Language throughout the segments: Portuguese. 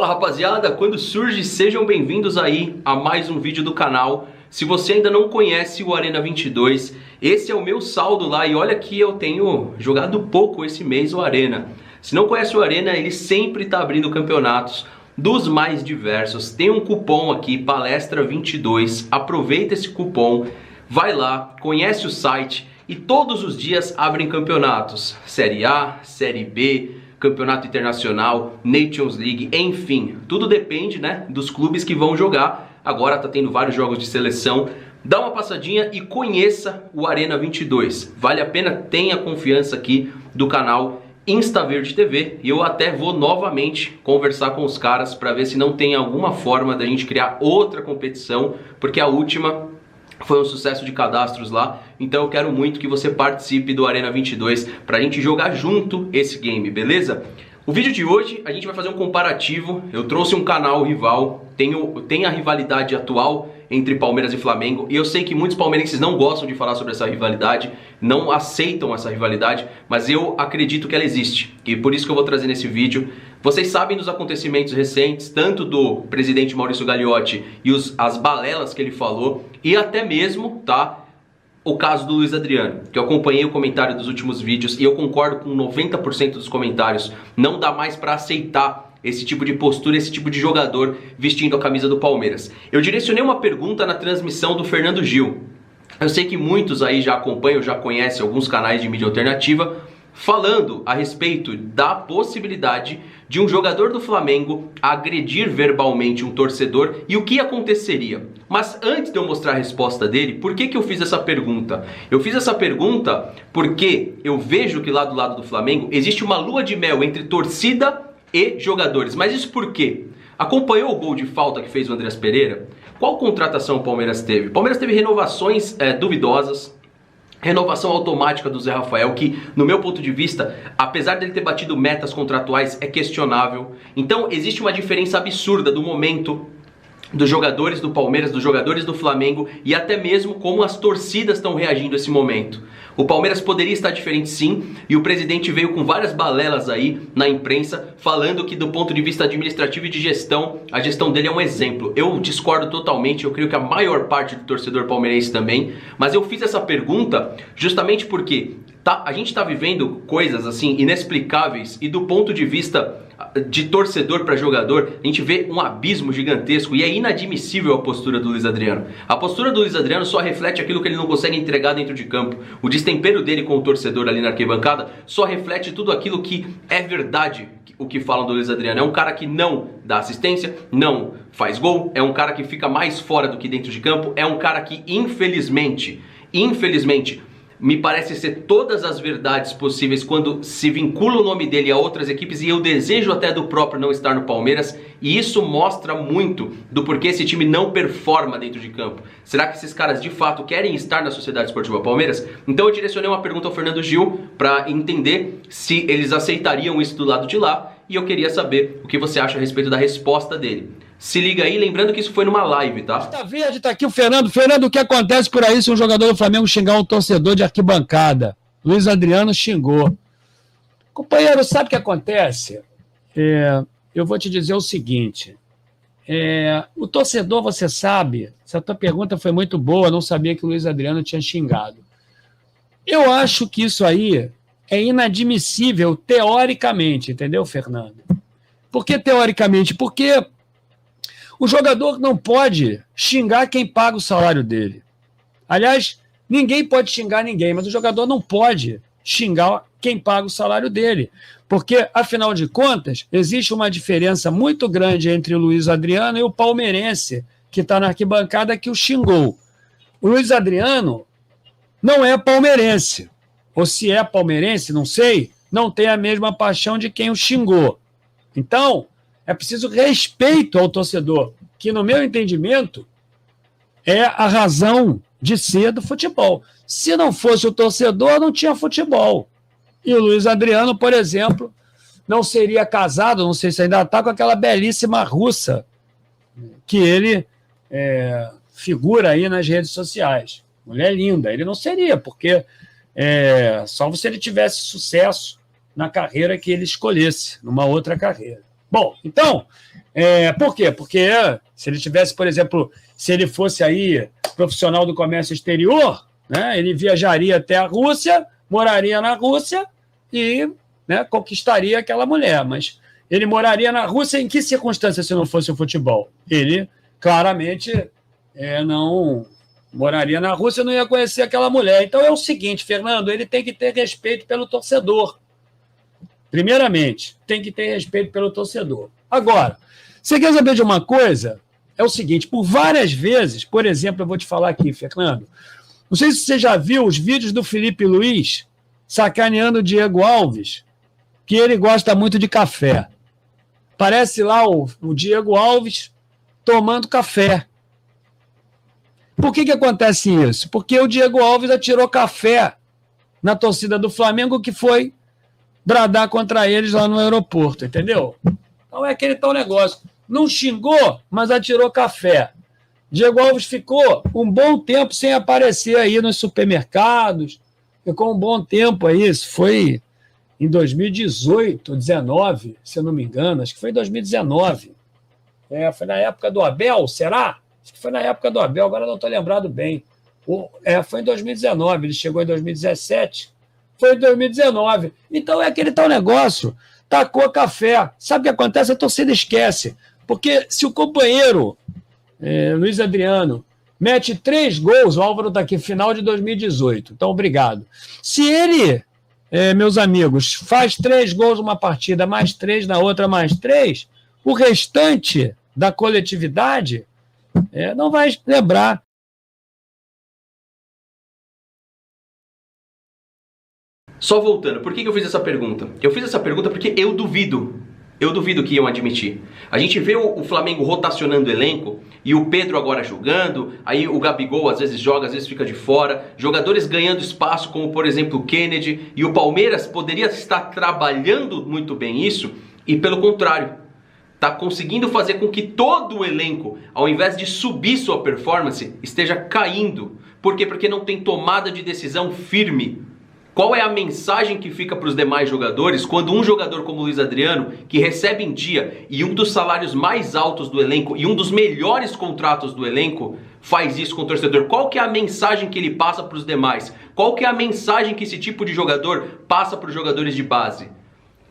Fala rapaziada, quando surge, sejam bem-vindos aí a mais um vídeo do canal. Se você ainda não conhece o Arena 22, esse é o meu saldo lá e olha que eu tenho jogado pouco esse mês o Arena. Se não conhece o Arena, ele sempre está abrindo campeonatos dos mais diversos. Tem um cupom aqui, Palestra22, aproveita esse cupom, vai lá, conhece o site e todos os dias abrem campeonatos. Série A, Série B, Campeonato Internacional, Nations League, enfim, tudo depende, né, dos clubes que vão jogar. Agora tá tendo vários jogos de seleção. Dá uma passadinha e conheça o Arena 22. Vale a pena, tenha confiança aqui do canal Instaverde TV. E eu até vou novamente conversar com os caras para ver se não tem alguma forma da gente criar outra competição, porque a última foi um sucesso de cadastros lá, então eu quero muito que você participe do Arena 22 pra gente jogar junto esse game, beleza? O vídeo de hoje a gente vai fazer um comparativo. Eu trouxe um canal rival, tem a rivalidade atual entre Palmeiras e Flamengo, e eu sei que muitos palmeirenses não gostam de falar sobre essa rivalidade, não aceitam essa rivalidade, mas eu acredito que ela existe, e por isso que eu vou trazer nesse vídeo. Vocês sabem dos acontecimentos recentes, tanto do presidente Maurício Gagliotti e as balelas que ele falou, e até mesmo, tá, o caso do Luiz Adriano, que eu acompanhei o comentário dos últimos vídeos e eu concordo com 90% dos comentários. Não dá mais pra aceitar esse tipo de postura, esse tipo de jogador vestindo a camisa do Palmeiras. Eu direcionei uma pergunta na transmissão do Fernando Gil. Eu sei que muitos aí já acompanham, já conhecem alguns canais de mídia alternativa, falando a respeito da possibilidade de um jogador do Flamengo agredir verbalmente um torcedor e o que aconteceria. Mas antes de eu mostrar a resposta dele, por que eu fiz essa pergunta? Eu fiz essa pergunta porque eu vejo que lá do lado do Flamengo existe uma lua de mel entre torcida e jogadores. Mas isso por quê? Acompanhou o gol de falta que fez o Andreas Pereira? Qual contratação o Palmeiras teve? O Palmeiras teve renovações duvidosas. Renovação automática do Zé Rafael, que no meu ponto de vista, apesar dele ter batido metas contratuais, é questionável. Então existe uma diferença absurda do momento dos jogadores do Palmeiras, dos jogadores do Flamengo e até mesmo como as torcidas estão reagindo a esse momento. O Palmeiras poderia estar diferente sim, e o presidente veio com várias balelas aí na imprensa, falando que do ponto de vista administrativo e de gestão, a gestão dele é um exemplo. Eu discordo totalmente, eu creio que a maior parte do torcedor palmeirense também, mas eu fiz essa pergunta justamente porque a gente está vivendo coisas assim inexplicáveis e do ponto de vista de torcedor para jogador, a gente vê um abismo gigantesco e é inadmissível a postura do Luiz Adriano. A postura do Luiz Adriano só reflete aquilo que ele não consegue entregar dentro de campo. O destempero dele com o torcedor ali na arquibancada só reflete tudo aquilo que é verdade, o que falam do Luiz Adriano. É um cara que não dá assistência, não faz gol, é um cara que fica mais fora do que dentro de campo, é um cara que infelizmente, me parece ser todas as verdades possíveis quando se vincula o nome dele a outras equipes, e eu desejo até do próprio não estar no Palmeiras, e isso mostra muito do porquê esse time não performa dentro de campo. Será que esses caras de fato querem estar na Sociedade Esportiva Palmeiras? Então eu direcionei uma pergunta ao Fernando Gil para entender se eles aceitariam isso do lado de lá, e eu queria saber o que você acha a respeito da resposta dele. Se liga aí, lembrando que isso foi numa live, tá? Tá verde, tá aqui o Fernando. Fernando, o que acontece por aí se um jogador do Flamengo xingar um torcedor de arquibancada? Luiz Adriano xingou. Companheiro, sabe o que acontece? Eu vou te dizer o seguinte. O torcedor, você sabe, essa tua pergunta foi muito boa, não sabia que o Luiz Adriano tinha xingado. Eu acho que isso aí é inadmissível teoricamente, entendeu, Fernando? Por que teoricamente? Porque o jogador não pode xingar quem paga o salário dele. Aliás, ninguém pode xingar ninguém, mas o jogador não pode xingar quem paga o salário dele. Porque, afinal de contas, existe uma diferença muito grande entre o Luiz Adriano e o palmeirense que está na arquibancada que o xingou. O Luiz Adriano não é palmeirense. Ou se é palmeirense, não sei, não tem a mesma paixão de quem o xingou. Então, é preciso respeito ao torcedor, que, no meu entendimento, é a razão de ser do futebol. Se não fosse o torcedor, não tinha futebol. E o Luiz Adriano, por exemplo, não seria casado, não sei se ainda está, com aquela belíssima russa que ele figura aí nas redes sociais. Mulher linda. Ele não seria, porque só se ele tivesse sucesso na carreira que ele escolhesse, numa outra carreira. Bom, então, Por quê? Porque se ele tivesse, por exemplo, se ele fosse aí profissional do comércio exterior, né, ele viajaria até a Rússia, moraria na Rússia e, né, conquistaria aquela mulher. Mas ele moraria na Rússia em que circunstância se não fosse o futebol? Ele claramente não moraria na Rússia, não ia conhecer aquela mulher. Então é o seguinte, Fernando, ele tem que ter respeito pelo torcedor. Primeiramente, tem que ter respeito pelo torcedor. Agora, você quer saber de uma coisa? É o seguinte, por várias vezes, por exemplo, eu vou te falar aqui, Fernando, não sei se você já viu os vídeos do Felipe Luiz sacaneando o Diego Alves, que ele gosta muito de café. Parece lá o Diego Alves tomando café. Por que acontece isso? Porque o Diego Alves atirou café na torcida do Flamengo que foi bradar contra eles lá no aeroporto, entendeu? Então é aquele tal negócio. Não xingou, mas atirou café. Diego Alves ficou um bom tempo sem aparecer aí nos supermercados. Ficou um bom tempo aí. Isso foi em 2018, 2019, se eu não me engano. Acho que foi em 2019. Foi na época do Abel, será? Acho que foi na época do Abel, agora não estou lembrado bem. Foi em 2019, ele chegou em 2017. Foi em 2019. Então é aquele tal negócio. Tacou café. Sabe o que acontece? A torcida esquece. Porque se o companheiro, Luiz Adriano, mete 3 gols, o Álvaro está aqui, final de 2018. Então, obrigado. Se ele, meus amigos, faz 3 gols numa partida, mais 3 na outra, mais 3, o restante da coletividade não vai lembrar. Só voltando, por que eu fiz essa pergunta? Eu fiz essa pergunta porque eu duvido que iam admitir. A gente vê o Flamengo rotacionando o elenco e o Pedro agora jogando, aí o Gabigol às vezes joga, às vezes fica de fora, jogadores ganhando espaço como por exemplo o Kennedy, e o Palmeiras poderia estar trabalhando muito bem isso e pelo contrário, está conseguindo fazer com que todo o elenco, ao invés de subir sua performance, esteja caindo. Por quê? Porque não tem tomada de decisão firme. Qual é a mensagem que fica para os demais jogadores quando um jogador como o Luiz Adriano, que recebe em dia e um dos salários mais altos do elenco e um dos melhores contratos do elenco, faz isso com o torcedor? Qual que é a mensagem que ele passa para os demais? Qual que é a mensagem que esse tipo de jogador passa para os jogadores de base?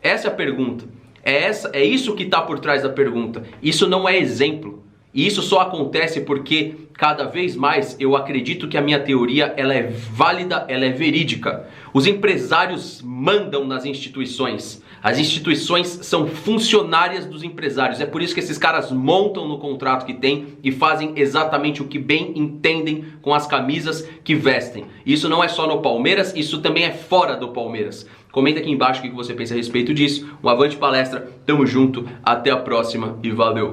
Essa é a pergunta. É isso que está por trás da pergunta. Isso não é exemplo. E isso só acontece porque cada vez mais eu acredito que a minha teoria ela é válida, ela é verídica. Os empresários mandam nas instituições. As instituições são funcionárias dos empresários. É por isso que esses caras montam no contrato que tem e fazem exatamente o que bem entendem com as camisas que vestem. Isso não é só no Palmeiras, isso também é fora do Palmeiras. Comenta aqui embaixo o que você pensa a respeito disso. Um avante palestra, tamo junto, até a próxima e valeu!